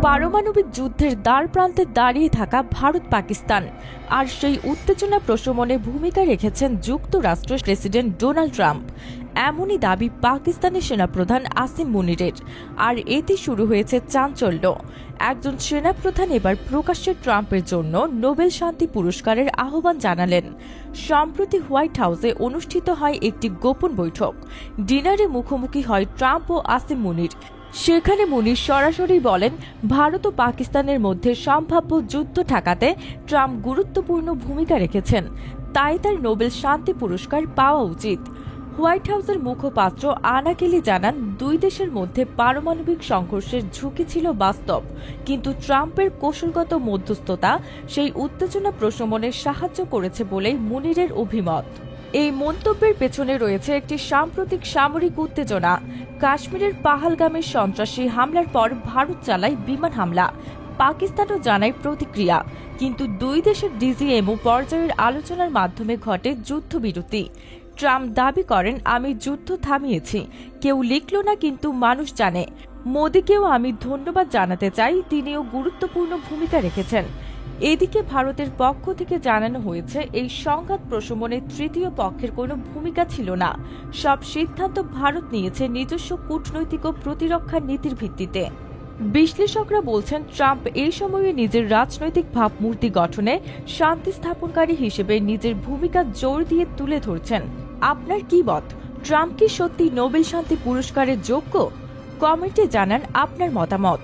পারমাণবিক যুদ্ধের দ্বার প্রান্তে দাঁড়িয়ে থাকা ভারত পাকিস্তান, আর সেই উত্তেজনা প্রশমনে ভূমিকা রেখেছেন যুক্তরাষ্ট্রের প্রেসিডেন্ট ডোনাল্ড ট্রাম্প। এমনই দাবি পাকিস্তানের সেনাপ্রধান আসিম মুনিরের। আর এতে শুরু হয়েছে চাঞ্চল্য। একজন সেনাপ্রধান এবার প্রকাশ্যে ট্রাম্পের জন্য নোবেল শান্তি পুরস্কারের আহ্বান জানালেন। সম্প্রতি হোয়াইট হাউসে অনুষ্ঠিত হয় একটি গোপন বৈঠক। ডিনারে মুখোমুখি হয় ট্রাম্প ও আসিম মুনির। সেখানে মুনির সরাসরি বলেন, ভারত ও পাকিস্তানের মধ্যে সম্ভাব্য যুদ্ধ ঠেকাতে ট্রাম্প গুরুত্বপূর্ণ ভূমিকা রেখেছেন, তাই তার নোবেল শান্তি পুরস্কার পাওয়া উচিত। হোয়াইট হাউসের মুখপাত্র আনা কেলি জানান, দুই দেশের মধ্যে পারমাণবিক সংঘর্ষের ঝুঁকি ছিল বাস্তব, কিন্তু ট্রাম্পের কৌশলগত মধ্যস্থতা সেই উত্তেজনা প্রশমনে সাহায্য করেছে বলেই মুনিরের অভিমত। এই মন্তব্যের পেছনে রয়েছে একটি সাম্প্রতিক সামরিক উত্তেজনা। কাশ্মীরের পাহালগামের সন্ত্রাসী হামলার পর ভারত চালায় বিমান হামলা। পাকিস্তানও জানায় প্রতিক্রিয়া, কিন্তু দুই দেশের ডিজিএমও পর্যায়ের আলোচনার মাধ্যমে ঘটে যুদ্ধবিরতি। ট্রাম্প দাবি করেন, আমি যুদ্ধ থামিয়েছি, কেউ লিখল না, কিন্তু মানুষ জানে। মোদিকেও আমি ধন্যবাদ জানাতে চাই, তিনিও গুরুত্বপূর্ণ ভূমিকা রেখেছেন। এদিকে ভারতের পক্ষ থেকে জানানো হয়েছে, এই সংঘাত প্রশমনে তৃতীয় পক্ষের কোনো ভূমিকা ছিল না। সব সিদ্ধান্ত ভারত নিয়েছে নিজস্ব কূটনৈতিক ও প্রতিরক্ষা নীতির ভিত্তিতে। বিশ্লেষকরা বলছেন, ট্রাম্প এই সময়ে নিজের রাজনৈতিক ভাবমূর্তি গঠনে শান্তি স্থাপনকারী হিসেবে নিজের ভূমিকা জোর দিয়ে তুলে ধরছেন। আপনার কি মত? ট্রাম্প কি সত্যি নোবেল শান্তি পুরস্কারের যোগ্য? কমেন্টে জানান আপনার মতামত।